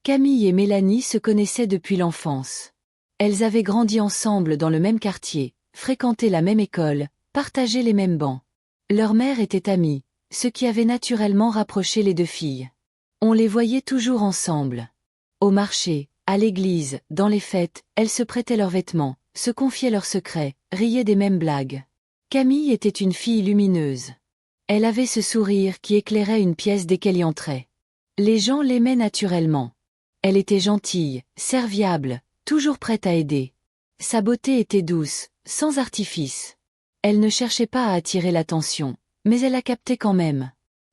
Camille et Mélanie se connaissaient depuis l'enfance. Elles avaient grandi ensemble dans le même quartier, fréquenté la même école, partagé les mêmes bancs. Leur mère était amie, ce qui avait naturellement rapproché les deux filles. On les voyait toujours ensemble. Au marché, à l'église, dans les fêtes, elles se prêtaient leurs vêtements, se confiaient leurs secrets, riaient des mêmes blagues. Camille était une fille lumineuse. Elle avait ce sourire qui éclairait une pièce dès qu'elle y entrait. Les gens l'aimaient naturellement. Elle était gentille, serviable, toujours prête à aider. Sa beauté était douce, sans artifice. Elle ne cherchait pas à attirer l'attention, mais elle la captait quand même.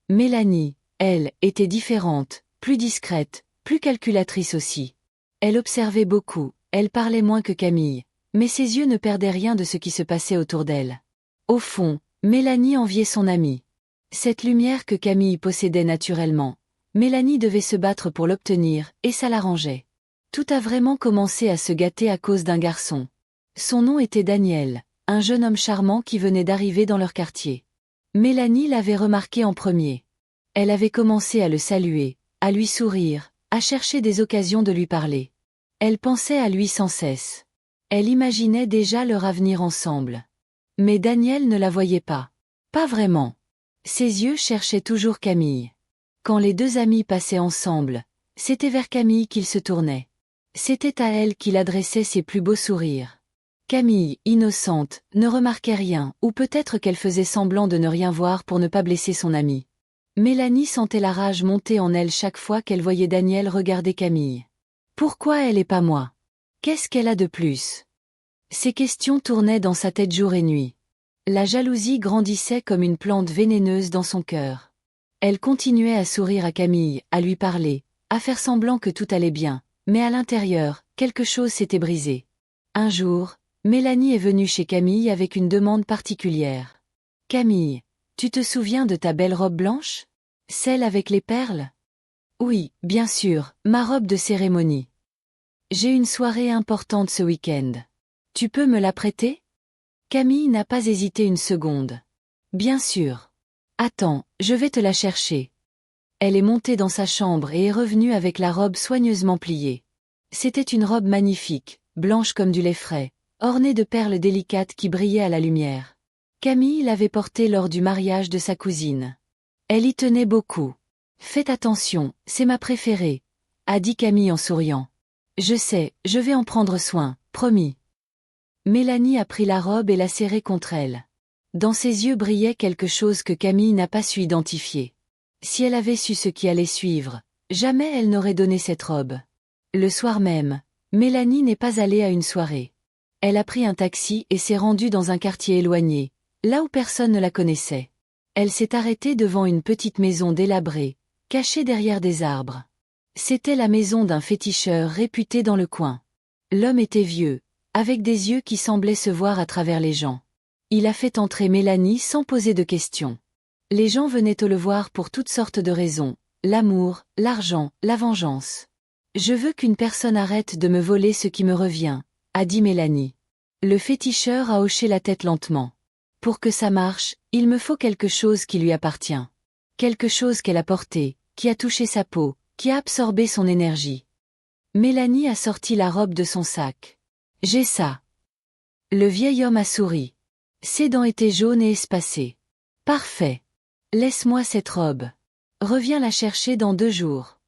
Mélanie, elle, était différente, plus discrète, plus calculatrice aussi. Elle observait beaucoup, elle parlait moins que Camille, mais ses yeux ne perdaient rien de ce qui se passait autour d'elle. Au fond, Mélanie enviait son amie. Cette lumière que Camille possédait naturellement, Mélanie devait se battre pour l'obtenir, et ça l'arrangeait. Tout a vraiment commencé à se gâter à cause d'un garçon. Son nom était Daniel, un jeune homme charmant qui venait d'arriver dans leur quartier. Mélanie l'avait remarqué en premier. Elle avait commencé à le saluer, à lui sourire, à chercher des occasions de lui parler. Elle pensait à lui sans cesse. Elle imaginait déjà leur avenir ensemble. Mais Daniel ne la voyait pas. Pas vraiment. Ses yeux cherchaient toujours Camille. Quand les deux amis passaient ensemble, c'était vers Camille qu'il se tournait. C'était à elle qu'il adressait ses plus beaux sourires. Camille, innocente, ne remarquait rien, ou peut-être qu'elle faisait semblant de ne rien voir pour ne pas blesser son amie. Mélanie sentait la rage monter en elle chaque fois qu'elle voyait Daniel regarder Camille. Pourquoi elle et pas moi? Qu'est-ce qu'elle a de plus? Ces questions tournaient dans sa tête jour et nuit. La jalousie grandissait comme une plante vénéneuse dans son cœur. Elle continuait à sourire à Camille, à lui parler, à faire semblant que tout allait bien, mais à l'intérieur, quelque chose s'était brisé. Un jour, Mélanie est venue chez Camille avec une demande particulière. « Camille, tu te souviens de ta belle robe blanche? Celle avec les perles? » « Oui, bien sûr, ma robe de cérémonie. J'ai une soirée importante ce week-end. Tu peux me la prêter? » Camille n'a pas hésité une seconde. « Bien sûr. Attends, je vais te la chercher. » Elle est montée dans sa chambre et est revenue avec la robe soigneusement pliée. C'était une robe magnifique, blanche comme du lait frais, ornée de perles délicates qui brillaient à la lumière. Camille l'avait portée lors du mariage de sa cousine. Elle y tenait beaucoup. « Faites attention, c'est ma préférée, » a dit Camille en souriant. « Je sais, je vais en prendre soin, promis. » Mélanie a pris la robe et l'a serrée contre elle. Dans ses yeux brillait quelque chose que Camille n'a pas su identifier. Si elle avait su ce qui allait suivre, jamais elle n'aurait donné cette robe. Le soir même, Mélanie n'est pas allée à une soirée. Elle a pris un taxi et s'est rendue dans un quartier éloigné, là où personne ne la connaissait. Elle s'est arrêtée devant une petite maison délabrée, cachée derrière des arbres. C'était la maison d'un féticheur réputé dans le coin. L'homme était vieux, avec des yeux qui semblaient se voir à travers les gens. Il a fait entrer Mélanie sans poser de questions. Les gens venaient le voir pour toutes sortes de raisons, l'amour, l'argent, la vengeance. « Je veux qu'une personne arrête de me voler ce qui me revient, » a dit Mélanie. Le féticheur a hoché la tête lentement. « Pour que ça marche, il me faut quelque chose qui lui appartient. Quelque chose qu'elle a porté, qui a touché sa peau, qui a absorbé son énergie. » Mélanie a sorti la robe de son sac. « J'ai ça. » Le vieil homme a souri. Ses dents étaient jaunes et espacées. « Parfait. Laisse-moi cette robe. Reviens la chercher dans 2 jours. »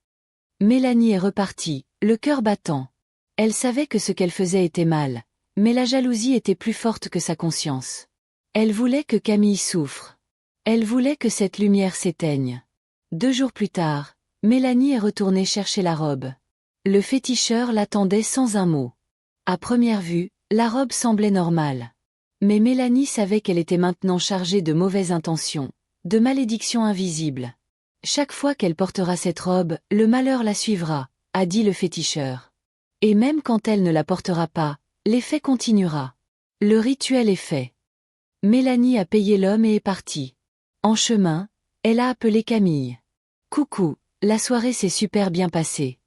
Mélanie est repartie, le cœur battant. Elle savait que ce qu'elle faisait était mal, mais la jalousie était plus forte que sa conscience. Elle voulait que Camille souffre. Elle voulait que cette lumière s'éteigne. 2 jours plus tard, Mélanie est retournée chercher la robe. Le féticheur l'attendait sans un mot. À première vue, la robe semblait normale. Mais Mélanie savait qu'elle était maintenant chargée de mauvaises intentions, de malédictions invisibles. Chaque fois qu'elle portera cette robe, le malheur la suivra, a dit le féticheur. Et même quand elle ne la portera pas, l'effet continuera. Le rituel est fait. Mélanie a payé l'homme et est partie. En chemin, elle a appelé Camille. « Coucou, la soirée s'est super bien passée.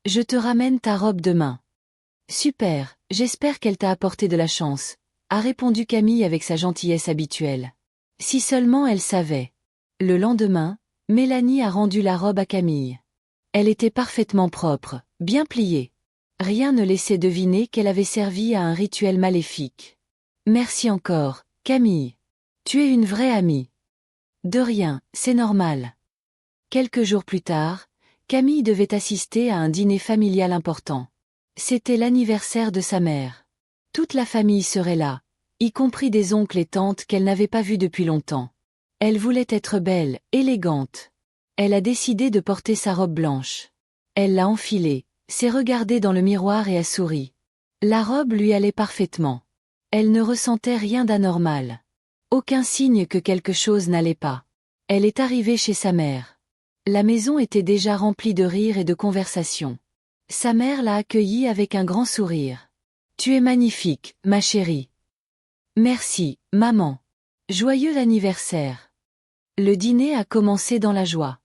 Je te ramène ta robe demain. »« Super, j'espère qu'elle t'a apporté de la chance, » a répondu Camille avec sa gentillesse habituelle. Si seulement elle savait. Le lendemain, Mélanie a rendu la robe à Camille. Elle était parfaitement propre, bien pliée. Rien ne laissait deviner qu'elle avait servi à un rituel maléfique. Merci encore, Camille. Tu es une vraie amie. De rien, c'est normal. Quelques jours plus tard, Camille devait assister à un dîner familial important. C'était l'anniversaire de sa mère. Toute la famille serait là, y compris des oncles et tantes qu'elle n'avait pas vus depuis longtemps. Elle voulait être belle, élégante. Elle a décidé de porter sa robe blanche. Elle l'a enfilée, s'est regardée dans le miroir et a souri. La robe lui allait parfaitement. Elle ne ressentait rien d'anormal. Aucun signe que quelque chose n'allait pas. Elle est arrivée chez sa mère. La maison était déjà remplie de rires et de conversations. Sa mère l'a accueillie avec un grand sourire. « Tu es magnifique, ma chérie. »« Merci, maman. Joyeux anniversaire. » Le dîner a commencé dans la joie.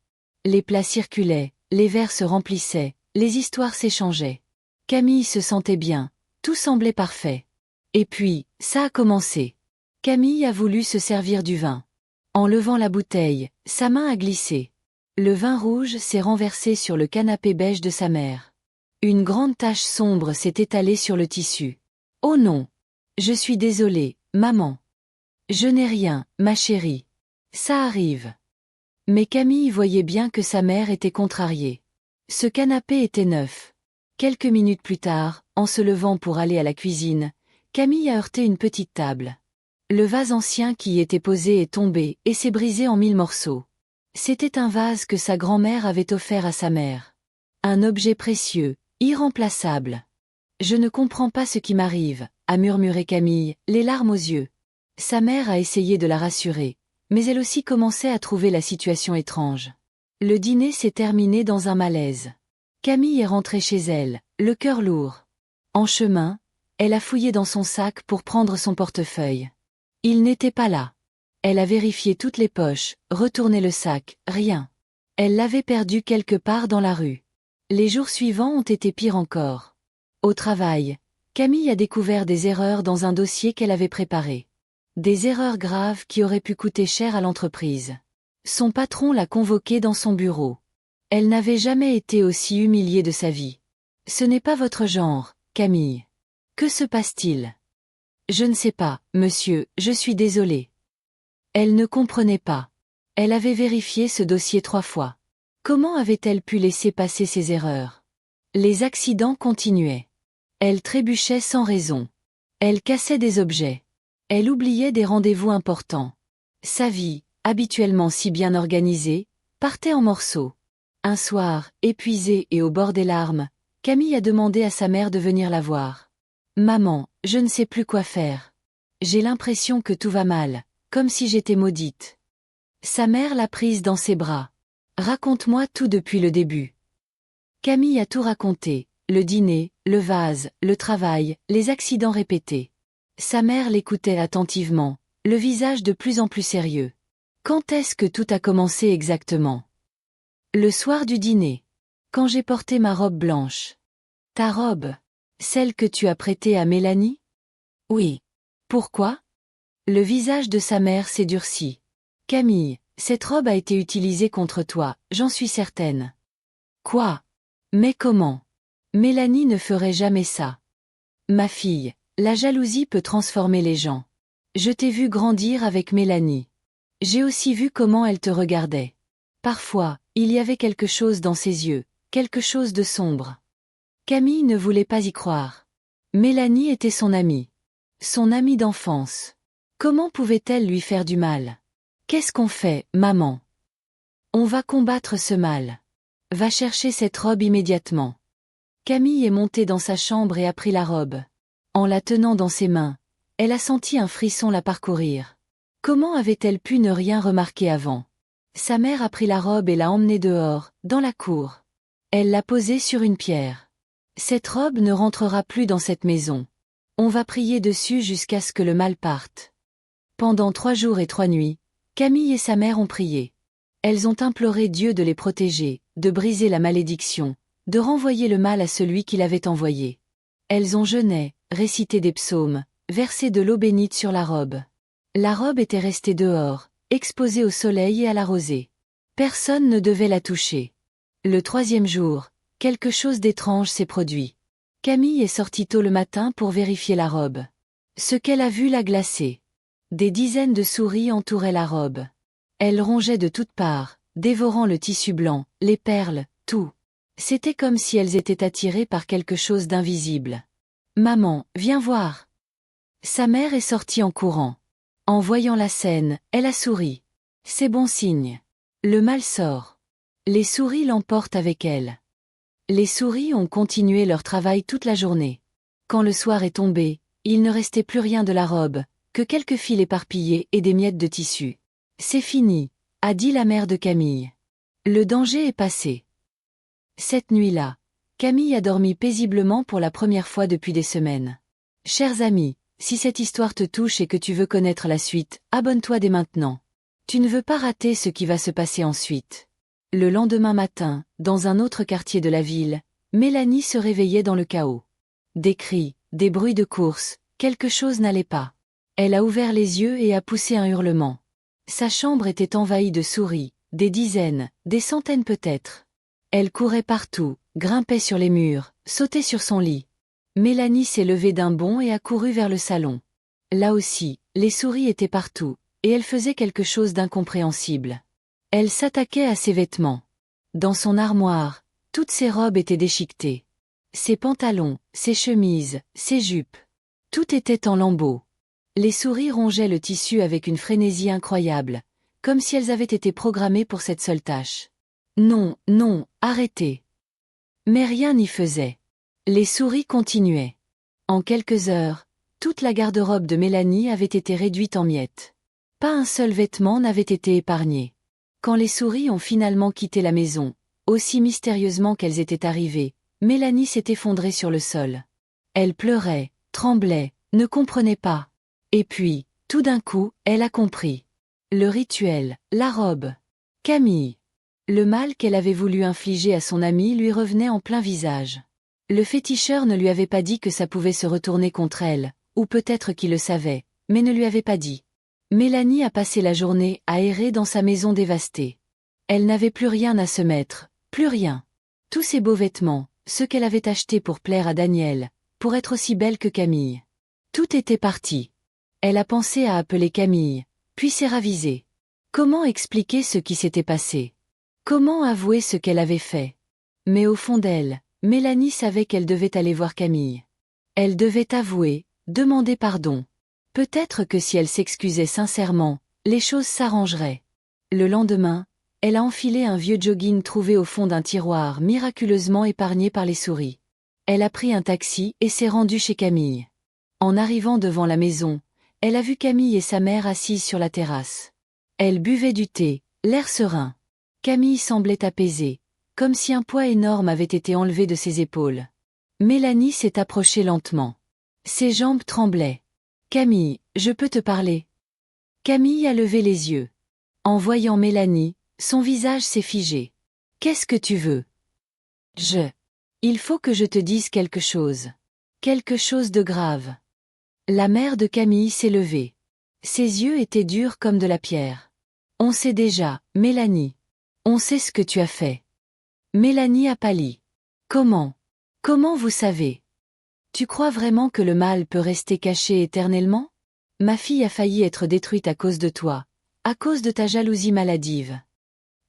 Les plats circulaient, les verres se remplissaient, les histoires s'échangeaient. Camille se sentait bien, tout semblait parfait. Et puis, ça a commencé. Camille a voulu se servir du vin. En levant la bouteille, sa main a glissé. Le vin rouge s'est renversé sur le canapé beige de sa mère. Une grande tache sombre s'est étalée sur le tissu. « Oh non! Je suis désolée, maman. Je n'ai rien, ma chérie. Ça arrive. » Mais Camille voyait bien que sa mère était contrariée. Ce canapé était neuf. Quelques minutes plus tard, en se levant pour aller à la cuisine, Camille a heurté une petite table. Le vase ancien qui y était posé est tombé et s'est brisé en 1000 morceaux. C'était un vase que sa grand-mère avait offert à sa mère. Un objet précieux, irremplaçable. « Je ne comprends pas ce qui m'arrive », a murmuré Camille, les larmes aux yeux. Sa mère a essayé de la rassurer, mais elle aussi commençait à trouver la situation étrange. Le dîner s'est terminé dans un malaise. Camille est rentrée chez elle, le cœur lourd. En chemin, elle a fouillé dans son sac pour prendre son portefeuille. Il n'était pas là. Elle a vérifié toutes les poches, retourné le sac, rien. Elle l'avait perdu quelque part dans la rue. Les jours suivants ont été pires encore. Au travail, Camille a découvert des erreurs dans un dossier qu'elle avait préparé. Des erreurs graves qui auraient pu coûter cher à l'entreprise. Son patron l'a convoquée dans son bureau. Elle n'avait jamais été aussi humiliée de sa vie. « Ce n'est pas votre genre, Camille. Que se passe-t-il ? » « Je ne sais pas, monsieur, je suis désolée. » Elle ne comprenait pas. Elle avait vérifié ce dossier 3 fois. Comment avait-elle pu laisser passer ces erreurs? Les accidents continuaient. Elle trébuchait sans raison. Elle cassait des objets. Elle oubliait des rendez-vous importants. Sa vie, habituellement si bien organisée, partait en morceaux. Un soir, épuisée et au bord des larmes, Camille a demandé à sa mère de venir la voir. « Maman, je ne sais plus quoi faire. J'ai l'impression que tout va mal, comme si j'étais maudite. » Sa mère l'a prise dans ses bras. « Raconte-moi tout depuis le début. » Camille a tout raconté, le dîner, le vase, le travail, les accidents répétés. Sa mère l'écoutait attentivement, le visage de plus en plus sérieux. « Quand est-ce que tout a commencé exactement ? » Le soir du dîner. Quand j'ai porté ma robe blanche. « Ta robe ? Celle que tu as prêtée à Mélanie ? » « Oui. Pourquoi ? » Le visage de sa mère s'est durci. « Camille, cette robe a été utilisée contre toi, j'en suis certaine. »« Quoi ? Mais comment ? Mélanie ne ferait jamais ça. »« Ma fille, la jalousie peut transformer les gens. Je t'ai vu grandir avec Mélanie. J'ai aussi vu comment elle te regardait. Parfois, il y avait quelque chose dans ses yeux, quelque chose de sombre. » Camille ne voulait pas y croire. Mélanie était son amie. Son amie d'enfance. Comment pouvait-elle lui faire du mal ? « Qu'est-ce qu'on fait, maman ? » ?»« On va combattre ce mal. Va chercher cette robe immédiatement. » Camille est montée dans sa chambre et a pris la robe. En la tenant dans ses mains, elle a senti un frisson la parcourir. Comment avait-elle pu ne rien remarquer avant ? Sa mère a pris la robe et l'a emmenée dehors, dans la cour. Elle l'a posée sur une pierre. Cette robe ne rentrera plus dans cette maison. On va prier dessus jusqu'à ce que le mal parte. Pendant 3 jours et 3 nuits, Camille et sa mère ont prié. Elles ont imploré Dieu de les protéger, de briser la malédiction, de renvoyer le mal à celui qui l'avait envoyé. Elles ont jeûné, récité des psaumes, versé de l'eau bénite sur la robe. La robe était restée dehors, exposée au soleil et à la rosée. Personne ne devait la toucher. Le troisième jour, quelque chose d'étrange s'est produit. Camille est sortie tôt le matin pour vérifier la robe. Ce qu'elle a vu l'a glacée. Des dizaines de souris entouraient la robe. Elles rongeaient de toutes parts, dévorant le tissu blanc, les perles, tout. C'était comme si elles étaient attirées par quelque chose d'invisible. « Maman, viens voir !» Sa mère est sortie en courant. En voyant la scène, elle a souri. C'est bon signe. Le mal sort. Les souris l'emportent avec elle. Les souris ont continué leur travail toute la journée. Quand le soir est tombé, il ne restait plus rien de la robe, que quelques fils éparpillés et des miettes de tissu. C'est fini, a dit la mère de Camille. Le danger est passé. Cette nuit-là, Camille a dormi paisiblement pour la première fois depuis des semaines. Chers amis, si cette histoire te touche et que tu veux connaître la suite, abonne-toi dès maintenant. Tu ne veux pas rater ce qui va se passer ensuite. Le lendemain matin, dans un autre quartier de la ville, Mélanie se réveillait dans le chaos. Des cris, des bruits de course, quelque chose n'allait pas. Elle a ouvert les yeux et a poussé un hurlement. Sa chambre était envahie de souris, des dizaines, des centaines peut-être. Elle courait partout, grimpait sur les murs, sautait sur son lit. Mélanie s'est levée d'un bond et a couru vers le salon. Là aussi, les souris étaient partout, et elle faisait quelque chose d'incompréhensible. Elle s'attaquait à ses vêtements. Dans son armoire, toutes ses robes étaient déchiquetées. Ses pantalons, ses chemises, ses jupes. Tout était en lambeaux. Les souris rongeaient le tissu avec une frénésie incroyable, comme si elles avaient été programmées pour cette seule tâche. Non, non, arrêtez. Mais rien n'y faisait. Les souris continuaient. En quelques heures, toute la garde-robe de Mélanie avait été réduite en miettes. Pas un seul vêtement n'avait été épargné. Quand les souris ont finalement quitté la maison, aussi mystérieusement qu'elles étaient arrivées, Mélanie s'est effondrée sur le sol. Elle pleurait, tremblait, ne comprenait pas. Et puis, tout d'un coup, elle a compris. Le rituel, la robe. Camille. Le mal qu'elle avait voulu infliger à son amie lui revenait en plein visage. Le féticheur ne lui avait pas dit que ça pouvait se retourner contre elle, ou peut-être qu'il le savait, mais ne lui avait pas dit. Mélanie a passé la journée à errer dans sa maison dévastée. Elle n'avait plus rien à se mettre, plus rien. Tous ses beaux vêtements, ceux qu'elle avait achetés pour plaire à Daniel, pour être aussi belle que Camille. Tout était parti. Elle a pensé à appeler Camille, puis s'est ravisée. Comment expliquer ce qui s'était passé? Comment avouer ce qu'elle avait fait? Mais au fond d'elle, Mélanie savait qu'elle devait aller voir Camille. Elle devait avouer, demander pardon. Peut-être que si elle s'excusait sincèrement, les choses s'arrangeraient. Le lendemain, elle a enfilé un vieux jogging trouvé au fond d'un tiroir miraculeusement épargné par les souris. Elle a pris un taxi et s'est rendue chez Camille. En arrivant devant la maison, elle a vu Camille et sa mère assises sur la terrasse. Elle buvait du thé, l'air serein. Camille semblait apaisée, comme si un poids énorme avait été enlevé de ses épaules. Mélanie s'est approchée lentement. Ses jambes tremblaient. « Camille, je peux te parler ?» Camille a levé les yeux. En voyant Mélanie, son visage s'est figé. « Qu'est-ce que tu veux ? » Il faut que je te dise quelque chose. Quelque chose de grave. » La mère de Camille s'est levée. Ses yeux étaient durs comme de la pierre. « On sait déjà, Mélanie. On sait ce que tu as fait. » Mélanie a pâli. « Comment ? Comment vous savez ? Tu crois vraiment que le mal peut rester caché éternellement ? Ma fille a failli être détruite à cause de toi, à cause de ta jalousie maladive.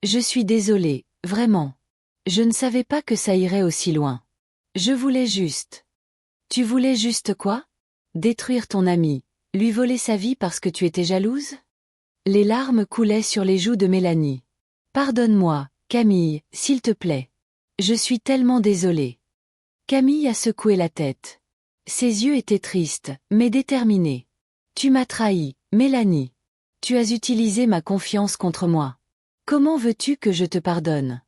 Je suis désolée, vraiment. Je ne savais pas que ça irait aussi loin. Je voulais juste. Tu voulais juste quoi ? Détruire ton ami, lui voler sa vie parce que tu étais jalouse ? Les larmes coulaient sur les joues de Mélanie. Pardonne-moi, Camille, s'il te plaît. Je suis tellement désolée. Camille a secoué la tête. Ses yeux étaient tristes, mais déterminés. Tu m'as trahi, Mélanie. Tu as utilisé ma confiance contre moi. Comment veux-tu que je te pardonne ?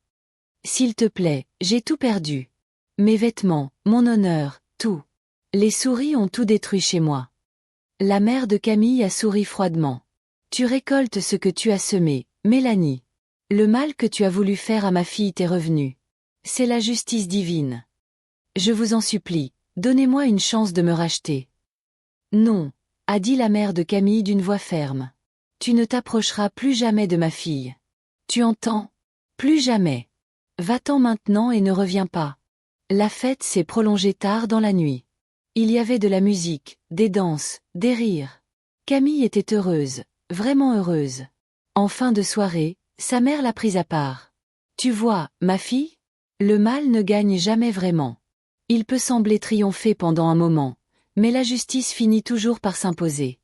S'il te plaît, j'ai tout perdu. Mes vêtements, mon honneur, tout. Les souris ont tout détruit chez moi. La mère de Camille a souri froidement. Tu récoltes ce que tu as semé, Mélanie. Le mal que tu as voulu faire à ma fille t'est revenu. C'est la justice divine. Je vous en supplie, donnez-moi une chance de me racheter. Non, a dit la mère de Camille d'une voix ferme. Tu ne t'approcheras plus jamais de ma fille. Tu entends ? Plus jamais. Va-t'en maintenant et ne reviens pas. La fête s'est prolongée tard dans la nuit. Il y avait de la musique, des danses, des rires. Camille était heureuse, vraiment heureuse. En fin de soirée, sa mère l'a prise à part. Tu vois, ma fille? Le mal ne gagne jamais vraiment. Il peut sembler triompher pendant un moment, mais la justice finit toujours par s'imposer.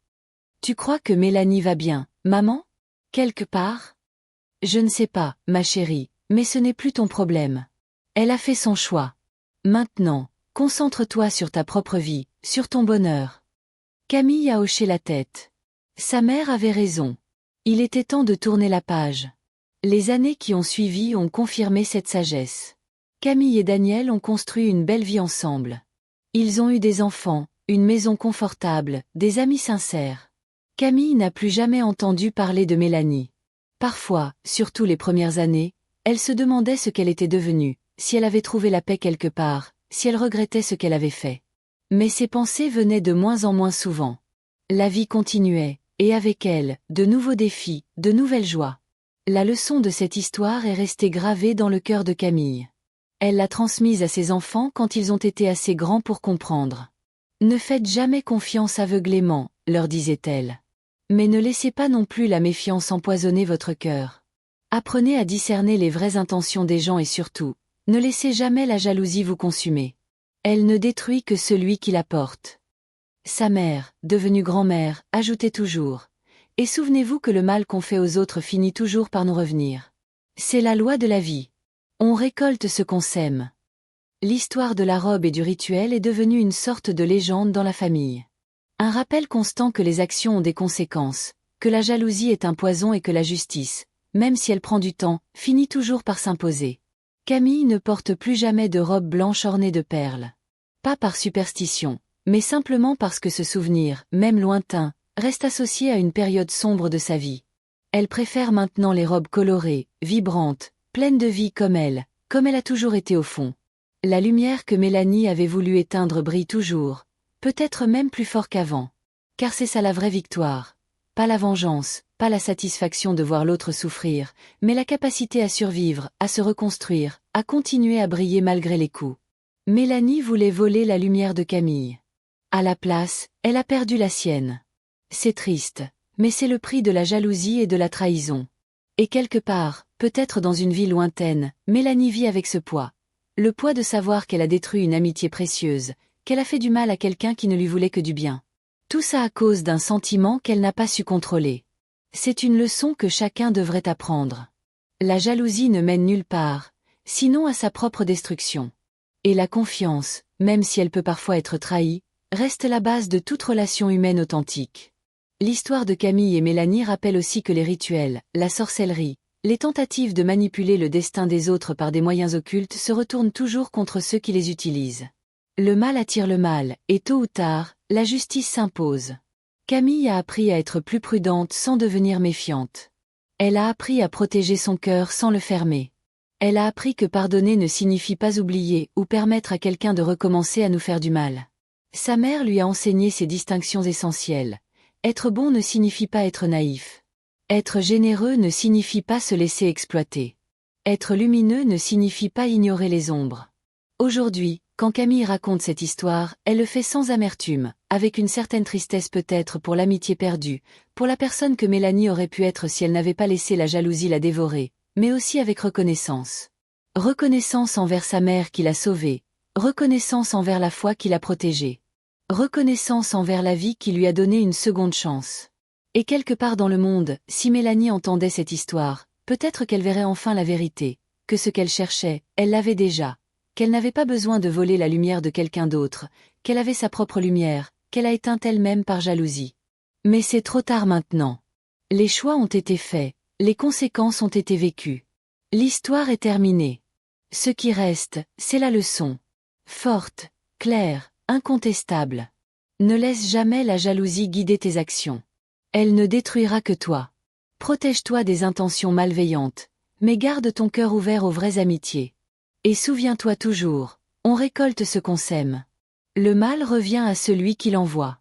Tu crois que Mélanie va bien, maman? Quelque part? Je ne sais pas, ma chérie, mais ce n'est plus ton problème. Elle a fait son choix. Maintenant, concentre-toi sur ta propre vie, sur ton bonheur. Camille a hoché la tête. Sa mère avait raison. Il était temps de tourner la page. Les années qui ont suivi ont confirmé cette sagesse. Camille et Daniel ont construit une belle vie ensemble. Ils ont eu des enfants, une maison confortable, des amis sincères. Camille n'a plus jamais entendu parler de Mélanie. Parfois, surtout les premières années, elle se demandait ce qu'elle était devenue, si elle avait trouvé la paix quelque part, si elle regrettait ce qu'elle avait fait. Mais ces pensées venaient de moins en moins souvent. La vie continuait, et avec elle, de nouveaux défis, de nouvelles joies. La leçon de cette histoire est restée gravée dans le cœur de Camille. Elle l'a transmise à ses enfants quand ils ont été assez grands pour comprendre. Ne faites jamais confiance aveuglément, leur disait-elle. Mais ne laissez pas non plus la méfiance empoisonner votre cœur. Apprenez à discerner les vraies intentions des gens et surtout, ne laissez jamais la jalousie vous consumer. Elle ne détruit que celui qui la porte. Sa mère, devenue grand-mère, ajoutait toujours. Et souvenez-vous que le mal qu'on fait aux autres finit toujours par nous revenir. C'est la loi de la vie. On récolte ce qu'on sème. L'histoire de la robe et du rituel est devenue une sorte de légende dans la famille. Un rappel constant que les actions ont des conséquences, que la jalousie est un poison et que la justice, même si elle prend du temps, finit toujours par s'imposer. Camille ne porte plus jamais de robe blanche ornée de perles. Pas par superstition, mais simplement parce que ce souvenir, même lointain, reste associé à une période sombre de sa vie. Elle préfère maintenant les robes colorées, vibrantes, pleines de vie comme elle a toujours été au fond. La lumière que Mélanie avait voulu éteindre brille toujours, peut-être même plus fort qu'avant. Car c'est ça la vraie victoire. Pas la vengeance, pas la satisfaction de voir l'autre souffrir, mais la capacité à survivre, à se reconstruire, à continuer à briller malgré les coups. Mélanie voulait voler la lumière de Camille. À la place, elle a perdu la sienne. C'est triste, mais c'est le prix de la jalousie et de la trahison. Et quelque part, peut-être dans une vie lointaine, Mélanie vit avec ce poids. Le poids de savoir qu'elle a détruit une amitié précieuse, qu'elle a fait du mal à quelqu'un qui ne lui voulait que du bien. Tout ça à cause d'un sentiment qu'elle n'a pas su contrôler. C'est une leçon que chacun devrait apprendre. La jalousie ne mène nulle part, sinon à sa propre destruction. Et la confiance, même si elle peut parfois être trahie, reste la base de toute relation humaine authentique. L'histoire de Camille et Mélanie rappelle aussi que les rituels, la sorcellerie, les tentatives de manipuler le destin des autres par des moyens occultes se retournent toujours contre ceux qui les utilisent. Le mal attire le mal, et tôt ou tard, la justice s'impose. Camille a appris à être plus prudente sans devenir méfiante. Elle a appris à protéger son cœur sans le fermer. Elle a appris que pardonner ne signifie pas oublier ou permettre à quelqu'un de recommencer à nous faire du mal. Sa mère lui a enseigné ces distinctions essentielles. Être bon ne signifie pas être naïf. Être généreux ne signifie pas se laisser exploiter. Être lumineux ne signifie pas ignorer les ombres. Aujourd'hui, quand Camille raconte cette histoire, elle le fait sans amertume, avec une certaine tristesse peut-être pour l'amitié perdue, pour la personne que Mélanie aurait pu être si elle n'avait pas laissé la jalousie la dévorer, mais aussi avec reconnaissance. Reconnaissance envers sa mère qui l'a sauvée, reconnaissance envers la foi qui l'a protégée, reconnaissance envers la vie qui lui a donné une seconde chance. Et quelque part dans le monde, si Mélanie entendait cette histoire, peut-être qu'elle verrait enfin la vérité, que ce qu'elle cherchait, elle l'avait déjà, qu'elle n'avait pas besoin de voler la lumière de quelqu'un d'autre, qu'elle avait sa propre lumière, qu'elle a éteinte elle-même par jalousie. Mais c'est trop tard maintenant. Les choix ont été faits, les conséquences ont été vécues. L'histoire est terminée. Ce qui reste, c'est la leçon. Forte, claire, incontestable. Ne laisse jamais la jalousie guider tes actions. Elle ne détruira que toi. Protège-toi des intentions malveillantes, mais garde ton cœur ouvert aux vraies amitiés. Et souviens-toi toujours, on récolte ce qu'on sème. Le mal revient à celui qui l'envoie.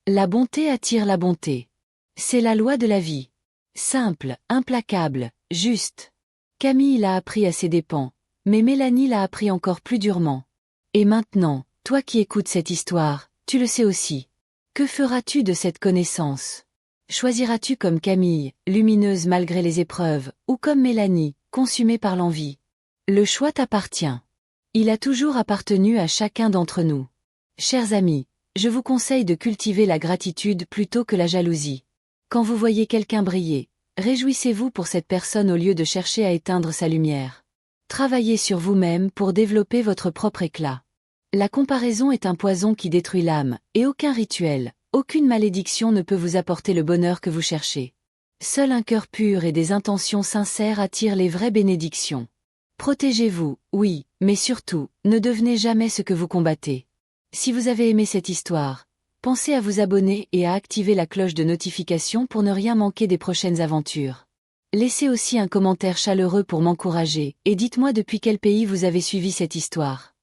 La bonté attire la bonté. C'est la loi de la vie. Simple, implacable, juste. Camille l'a appris à ses dépens, Mais Mélanie l'a appris encore plus durement. Et maintenant, toi qui écoutes cette histoire, tu le sais aussi. Que feras-tu de cette connaissance? Choisiras-tu comme Camille, lumineuse malgré les épreuves, ou comme Mélanie, consumée par l'envie? Le choix t'appartient. Il a toujours appartenu à chacun d'entre nous. Chers amis, je vous conseille de cultiver la gratitude plutôt que la jalousie. Quand vous voyez quelqu'un briller, réjouissez-vous pour cette personne au lieu de chercher à éteindre sa lumière. Travaillez sur vous-même pour développer votre propre éclat. La comparaison est un poison qui détruit l'âme, et aucun rituel, aucune malédiction ne peut vous apporter le bonheur que vous cherchez. Seul un cœur pur et des intentions sincères attirent les vraies bénédictions. Protégez-vous, oui, mais surtout, ne devenez jamais ce que vous combattez. Si vous avez aimé cette histoire, pensez à vous abonner et à activer la cloche de notification pour ne rien manquer des prochaines aventures. Laissez aussi un commentaire chaleureux pour m'encourager, et dites-moi depuis quel pays vous avez suivi cette histoire.